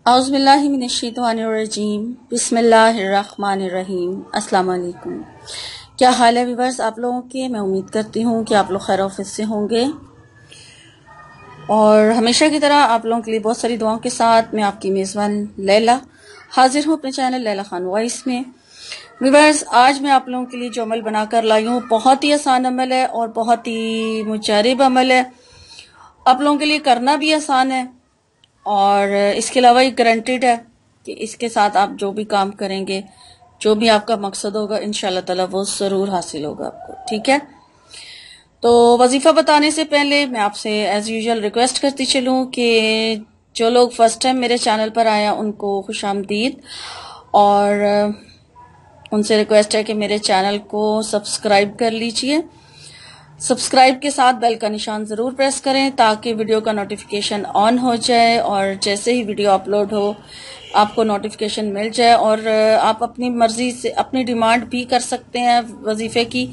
اعوذ باللہ من الشیطان الرجیم بسم اللہ الرحمن الرحیم۔ السلام علیکم، کیا حال ہے ویورز آپ لوگوں کے؟ میں امید کرتی ہوں کہ آپ لوگ خیر و عافیت سے ہوں گے، اور ہمیشہ کی طرح آپ لوگوں کے لیے بہت ساری دعاؤں کے ساتھ میں آپ کی میزبان لیلا حاضر ہوں اپنے چینل لیلا خان وائس میں۔ ویورز، آج میں آپ لوگوں کے لیے جو عمل بنا کر لائی ہوں بہت ہی آسان عمل ہے اور بہت ہی مجرب عمل ہے، آپ لوگوں کے لیے کرنا بھی آسان ہے، اور اس کے علاوہ یہ گارنٹیڈ ہے کہ اس کے ساتھ آپ جو بھی کام کریں گے، جو بھی آپ کا مقصد ہوگا، انشاءاللہ تعالی وہ ضرور حاصل ہوگا آپ کو، ٹھیک ہے؟ تو وظیفہ بتانے سے پہلے میں آپ سے ایز یوزول ریکویسٹ کرتی چلوں کہ جو لوگ فرسٹ ٹائم میرے چینل پر آیا ان کو خوش آمدید، اور ان سے ریکویسٹ ہے کہ میرے چینل کو سبسکرائب کر لیجئے۔ سبسکرائب کے ساتھ بیل کا نشان ضرور پریس کریں تاکہ ویڈیو کا نوٹیفیکیشن آن ہو جائے، اور جیسے ہی ویڈیو اپلوڈ ہو آپ کو نوٹیفیکیشن مل جائے، اور آپ اپنی مرضی سے اپنی ڈیمانڈ بھی کر سکتے ہیں وظیفے کی۔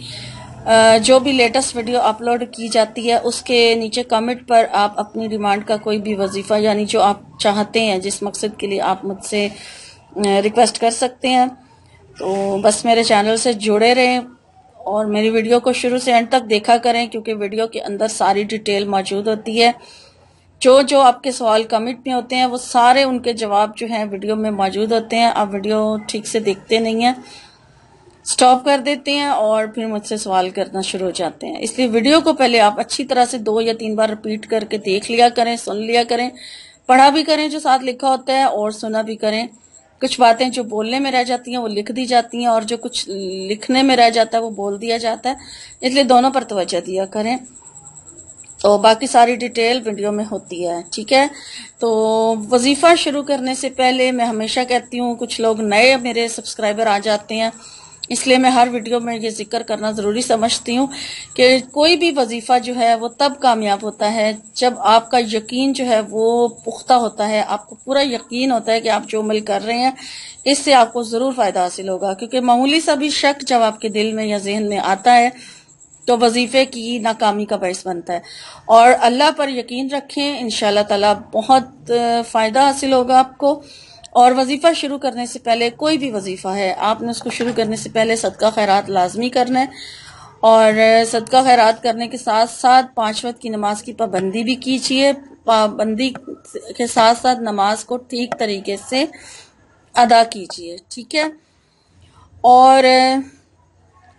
جو بھی لیٹسٹ ویڈیو اپلوڈ کی جاتی ہے اس کے نیچے کمنٹ پر آپ اپنی ڈیمانڈ کا کوئی بھی وظیفہ، یعنی جو آپ چاہتے ہیں، جس مقصد کے لیے آپ مجھ سے ریکویسٹ کر سکتے ہیں۔ تو بس میرے چینل سے جڑے رہیں اور میری ویڈیو کو شروع سے اینڈ تک دیکھا کریں، کیونکہ ویڈیو کے اندر ساری ڈیٹیل موجود ہوتی ہے۔ جو آپ کے سوال کمنٹ میں ہوتے ہیں وہ سارے ان کے جواب جو ہیں ویڈیو میں موجود ہوتے ہیں۔ آپ ویڈیو ٹھیک سے دیکھتے نہیں ہیں، سٹاپ کر دیتے ہیں اور پھر مجھ سے سوال کرنا شروع ہو جاتے ہیں، اس لیے ویڈیو کو پہلے آپ اچھی طرح سے 2 یا 3 بار ریپیٹ کر کے دیکھ لیا کریں، سن لیا کریں، پڑھا بھی کریں جو ساتھ لکھا ہوتا ہے، اور سنا بھی کریں۔ کچھ باتیں جو بولنے میں رہ جاتی ہیں وہ لکھ دی جاتی ہیں، اور جو کچھ لکھنے میں رہ جاتا ہے وہ بول دیا جاتا ہے، اس لیے دونوں پر توجہ دیا کریں۔ تو باقی ساری ڈیٹیل ویڈیو میں ہوتی ہے، ٹھیک ہے؟ تو وظیفہ شروع کرنے سے پہلے میں ہمیشہ کہتی ہوں، کچھ لوگ نئے میرے سبسکرائبر آ جاتے ہیں، اس لیے میں ہر ویڈیو میں یہ ذکر کرنا ضروری سمجھتی ہوں کہ کوئی بھی وظیفہ جو ہے وہ تب کامیاب ہوتا ہے جب آپ کا یقین جو ہے وہ پختہ ہوتا ہے، آپ کو پورا یقین ہوتا ہے کہ آپ جو عمل کر رہے ہیں اس سے آپ کو ضرور فائدہ حاصل ہوگا، کیونکہ معمولی سا بھی شک جب آپ کے دل میں یا ذہن میں آتا ہے تو وظیفے کی ناکامی کا باعث بنتا ہے۔ اور اللہ پر یقین رکھیں، انشاءاللہ تعالی بہت فائدہ حاصل ہوگا آپ کو۔ اور وظیفہ شروع کرنے سے پہلے، کوئی بھی وظیفہ ہے، آپ نے اس کو شروع کرنے سے پہلے صدقہ خیرات لازمی کرنا ہے، اور صدقہ خیرات کرنے کے ساتھ ساتھ 5 وقت کی نماز کی پابندی بھی کیجیے، پابندی کے ساتھ ساتھ نماز کو ٹھیک طریقے سے ادا کیجیے، ٹھیک ہے؟ اور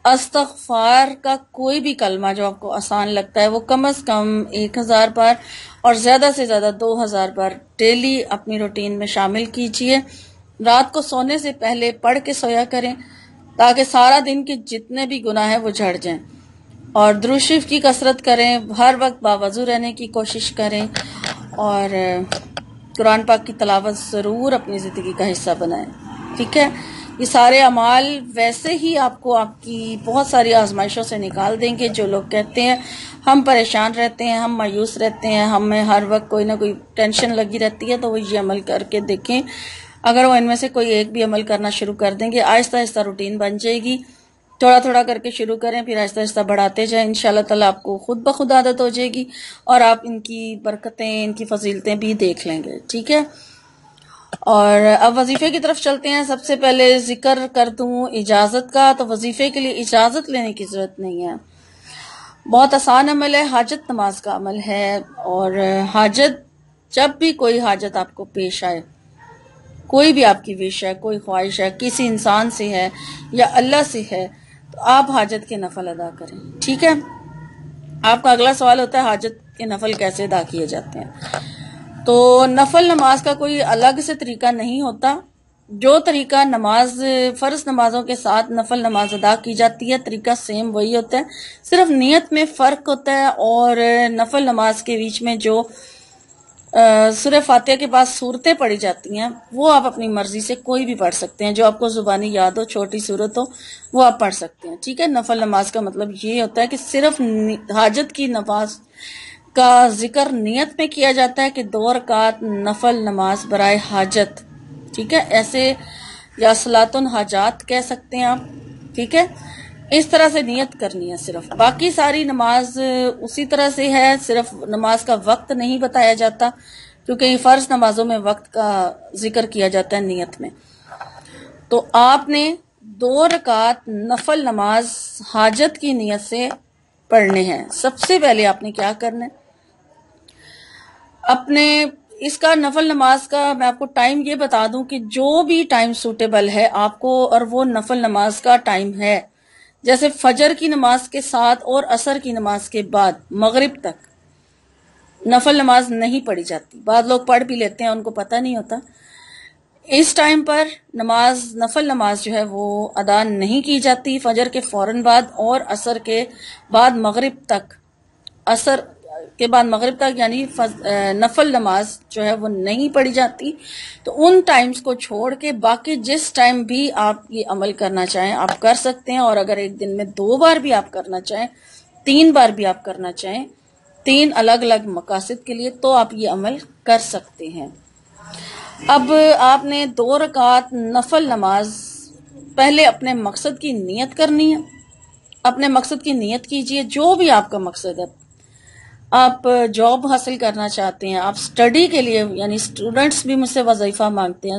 استغفار کا کوئی بھی کلمہ جو آپ کو آسان لگتا ہے وہ کم از کم 1000 بار اور زیادہ سے زیادہ 2000 بار ڈیلی اپنی روٹین میں شامل کیجئے۔ رات کو سونے سے پہلے پڑھ کے سویا کریں تاکہ سارا دن کے جتنے بھی گناہ ہیں وہ جھڑ جائیں، اور درود شریف کی کثرت کریں، ہر وقت باوضو رہنے کی کوشش کریں، اور قرآن پاک کی تلاوت ضرور اپنی زندگی کا حصہ بنائیں، ٹھیک ہے؟ یہ سارے اعمال ویسے ہی آپ کو آپ کی بہت ساری آزمائشوں سے نکال دیں گے۔ جو لوگ کہتے ہیں ہم پریشان رہتے ہیں، ہم مایوس رہتے ہیں، ہمیں ہر وقت کوئی نہ کوئی ٹینشن لگی رہتی ہے، تو وہ یہ عمل کر کے دیکھیں، اگر وہ ان میں سے کوئی ایک بھی عمل کرنا شروع کر دیں گے، آہستہ آہستہ روٹین بن جائے گی۔ تھوڑا تھوڑا کر کے شروع کریں، پھر آہستہ آہستہ بڑھاتے جائیں، انشاءاللہ تعالیٰ آپ کو خود بخود عادت ہو جائے گی، اور آپ ان کی برکتیں، ان کی فضیلتیں بھی دیکھ لیں گے، ٹھیک ہے؟ اور اب وظیفے کی طرف چلتے ہیں۔ سب سے پہلے ذکر کر دوں اجازت کا، تو وظیفے کے لیے اجازت لینے کی ضرورت نہیں ہے، بہت آسان عمل ہے، حاجت نماز کا عمل ہے۔ اور حاجت، جب بھی کوئی حاجت آپ کو پیش آئے، کوئی بھی آپ کی وش ہے، کوئی خواہش ہے، کسی انسان سے ہے یا اللہ سے ہے، تو آپ حاجت کے نفل ادا کریں، ٹھیک ہے؟ آپ کا اگلا سوال ہوتا ہے حاجت کے نفل کیسے ادا کیے جاتے ہیں؟ تو نفل نماز کا کوئی الگ سے طریقہ نہیں ہوتا، جو طریقہ نماز، فرض نمازوں کے ساتھ نفل نماز ادا کی جاتی ہے، طریقہ سیم وہی ہوتا ہے، صرف نیت میں فرق ہوتا ہے۔ اور نفل نماز کے بیچ میں جو سورہ فاتحہ کے بعد صورتیں پڑھی جاتی ہیں وہ آپ اپنی مرضی سے کوئی بھی پڑھ سکتے ہیں، جو آپ کو زبانی یاد ہو، چھوٹی صورت ہو، وہ آپ پڑھ سکتے ہیں، ٹھیک ہے؟ نفل نماز کا مطلب یہ ہوتا ہے کہ صرف حاجت کی نماز کا ذکر نیت میں کیا جاتا ہے کہ 2 رکعت نفل نماز برائے حاجت، ٹھیک ہے؟ ایسے یا صلاۃ الحاجات کہہ سکتے ہیں آپ، ٹھیک ہے؟ اس طرح سے نیت کرنی ہے صرف، باقی ساری نماز اسی طرح سے ہے، صرف نماز کا وقت نہیں بتایا جاتا، کیونکہ یہ فرض نمازوں میں وقت کا ذکر کیا جاتا ہے نیت میں. تو آپ نے 2 رکعت نفل نماز حاجت کی نیت سے پڑھنے ہیں. سب سے پہلے آپ نے کیا کرنا ہے، اپنے اس کا نفل نماز کا میں آپ کو ٹائم یہ بتا دوں کہ جو بھی ٹائم سوٹیبل ہے آپ کو، اور وہ نفل نماز کا ٹائم ہے، جیسے فجر کی نماز کے ساتھ اور عصر کی نماز کے بعد مغرب تک نفل نماز نہیں پڑھی جاتی. بعض لوگ پڑھ بھی لیتے ہیں، ان کو پتہ نہیں ہوتا. اس ٹائم پر نفل نماز جو ہے وہ ادا نہیں کی جاتی. فجر کے فوراً بعد اور عصر کے بعد مغرب تک، عصر کے بعد مغرب تک یعنی نفل نماز جو ہے وہ نہیں پڑھی جاتی. تو ان ٹائمز کو چھوڑ کے باقی جس ٹائم بھی آپ یہ عمل کرنا چاہیں آپ کر سکتے ہیں. اور اگر ایک دن میں 2 بار بھی آپ کرنا چاہیں، 3 بار بھی آپ کرنا چاہیں، 3 الگ الگ مقاصد کے لیے، تو آپ یہ عمل کر سکتے ہیں. اب آپ نے 2 رکعت نفل نماز پہلے اپنے مقصد کی نیت کرنی ہے. اپنے مقصد کی نیت کیجئے، جو بھی آپ کا مقصد ہے. آپ جاب حاصل کرنا چاہتے ہیں، آپ سٹڈی کے لیے، یعنی اسٹوڈنٹس بھی مجھ سے وظیفہ مانگتے ہیں،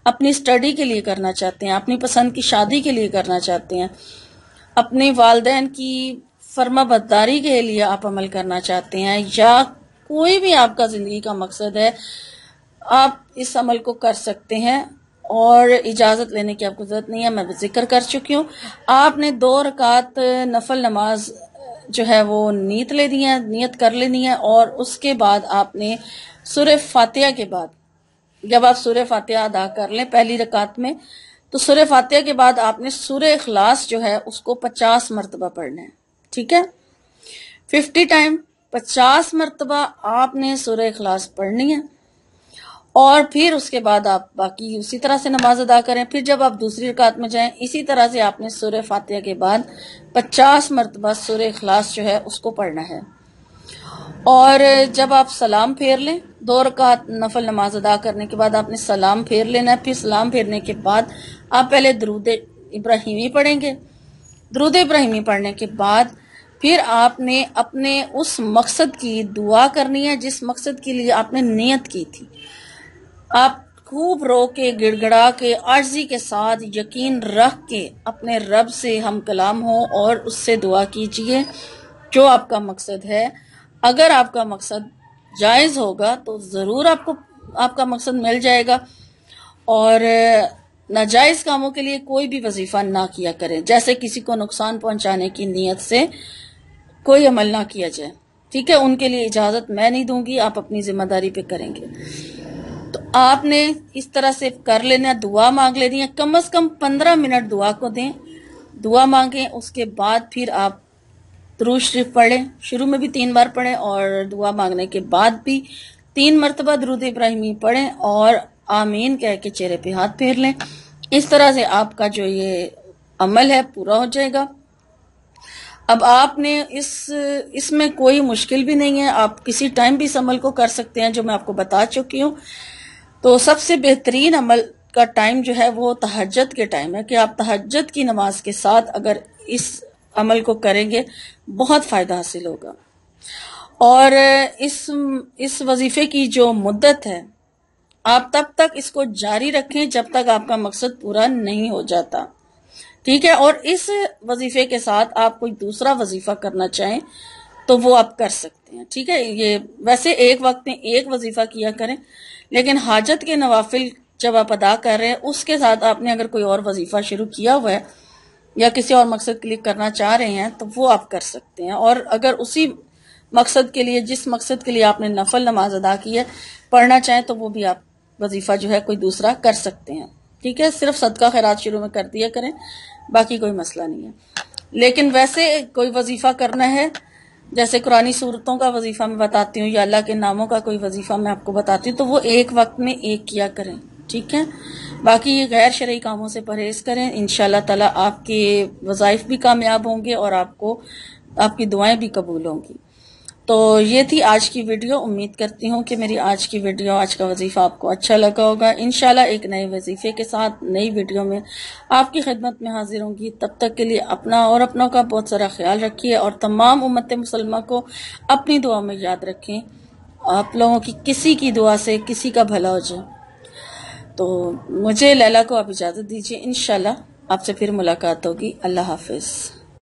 اپنی سٹڈی کے لیے کرنا چاہتے ہیں، اپنی پسند کی شادی کے لیے کرنا چاہتے ہیں، اپنے والدین کی فرما برداری کے لیے آپ عمل کرنا چاہتے ہیں، یا کوئی بھی آپ کا زندگی کا مقصد ہے، آپ اس عمل کو کر سکتے ہیں. اور اجازت لینے کی آپ کو ضرورت نہیں ہے، میں ذکر کر چکی ہوں. آپ نے 2 رکعت نفل نماز جو ہے وہ نیت کر لینی ہے. اور اس کے بعد آپ نے سورہ فاتحہ کے بعد، جب آپ سورہ فاتحہ ادا کر لیں پہلی رکعت میں، تو سورہ فاتحہ کے بعد آپ نے سورہ اخلاص جو ہے اس کو 50 مرتبہ پڑھنا ہے. ٹھیک ہے، 50 ٹائم 50 مرتبہ آپ نے سورہ اخلاص پڑھنی ہے. اور پھر اس کے بعد آپ باقی اسی طرح سے نماز ادا کریں. پھر جب آپ دوسری رکعت میں جائیں، اسی طرح سے آپ نے سورہ فاتحہ کے بعد 50 مرتبہ سورہ اخلاص جو ہے اس کو پڑھنا ہے. اور جب آپ سلام پھیر لیں، 2 رکعت نفل نماز ادا کرنے کے بعد آپ نے سلام پھیر لینا ہے. پھر سلام پھیرنے کے بعد آپ پہلے درود ابراہیمی پڑھیں گے. درود ابراہیمی پڑھنے کے بعد پھر آپ نے اپنے اس مقصد کی دعا کرنی ہے جس مقصد کے لیے آپ نے نیت کی تھی. آپ خوب رو کے، گڑ گڑا کے، عاجزی کے ساتھ، یقین رکھ کے اپنے رب سے ہم کلام ہو اور اس سے دعا کیجئے جو آپ کا مقصد ہے. اگر آپ کا مقصد جائز ہوگا تو ضرور آپ کا مقصد مل جائے گا. اور ناجائز کاموں کے لیے کوئی بھی وظیفہ نہ کیا کریں، جیسے کسی کو نقصان پہنچانے کی نیت سے کوئی عمل نہ کیا جائے. ٹھیک ہے، ان کے لیے اجازت میں نہیں دوں گی، آپ اپنی ذمہ داری پہ کریں گے. تو آپ نے اس طرح سے کر لینا، دعا مانگ لینی ہے. کم از کم 15 منٹ دعا کو دیں، دعا مانگیں. اس کے بعد پھر آپ درود شریف پڑھیں. شروع میں بھی 3 بار پڑھیں اور دعا مانگنے کے بعد بھی 3 مرتبہ درود ابراہیمی پڑھیں اور آمین کہہ کے چہرے پہ ہاتھ پھیر لیں. اس طرح سے آپ کا جو یہ عمل ہے پورا ہو جائے گا. اب آپ نے اس میں کوئی مشکل بھی نہیں ہے، آپ کسی ٹائم بھی اس عمل کو کر سکتے ہیں جو میں آپ کو بتا چکی ہوں. تو سب سے بہترین عمل کا ٹائم جو ہے وہ تہجد کے ٹائم ہے، کہ آپ تہجد کی نماز کے ساتھ اگر اس عمل کو کریں گے بہت فائدہ حاصل ہوگا. اور اس وظیفے کی جو مدت ہے آپ تب تک اس کو جاری رکھیں جب تک آپ کا مقصد پورا نہیں ہو جاتا. ٹھیک ہے، اور اس وظیفے کے ساتھ آپ کوئی دوسرا وظیفہ کرنا چاہیں تو وہ آپ کر سکتے ہیں. ٹھیک ہے، یہ ویسے ایک وقت میں ایک وظیفہ کیا کریں، لیکن حاجت کے نوافل جب آپ ادا کر رہے ہیں اس کے ساتھ آپ نے اگر کوئی اور وظیفہ شروع کیا ہوا ہے یا کسی اور مقصد کے لیے کرنا چاہ رہے ہیں تو وہ آپ کر سکتے ہیں. اور اگر اسی مقصد کے لیے، جس مقصد کے لیے آپ نے نفل نماز ادا کی ہے، پڑھنا چاہیں تو وہ بھی آپ وظیفہ جو ہے کوئی دوسرا کر سکتے ہیں. ٹھیک ہے، صرف صدقہ خیرات شروع میں کر دیا کریں، باقی کوئی مسئلہ نہیں ہے. لیکن ویسے کوئی وظیفہ کرنا ہے، جیسے قرآنی صورتوں کا وظیفہ میں بتاتی ہوں یا اللہ کے ناموں کا کوئی وظیفہ میں آپ کو بتاتی ہوں، تو وہ ایک وقت میں ایک کیا کریں. ٹھیک ہے، باقی غیر شرعی کاموں سے پرہیز کریں. انشاءاللہ تعالی آپ کے وظائف بھی کامیاب ہوں گے اور آپ کی دعائیں بھی قبول ہوں گی. تو یہ تھی آج کی ویڈیو. امید کرتی ہوں کہ میری آج کی ویڈیو، آج کا وظیفہ آپ کو اچھا لگا ہوگا. انشاءاللہ ایک نئے وظیفے کے ساتھ نئی ویڈیو میں آپ کی خدمت میں حاضر ہوں گی. تب تک کے لیے اپنا اور اپنوں کا بہت سارا خیال رکھیے اور تمام امت مسلمہ کو اپنی دعا میں یاد رکھیں. آپ لوگوں کی کسی کی دعا سے کسی کا بھلا ہو جائے. تو مجھے لیلا کو آپ اجازت دیجیے، انشاءاللہ آپ سے پھر ملاقات ہوگی. اللہ حافظ.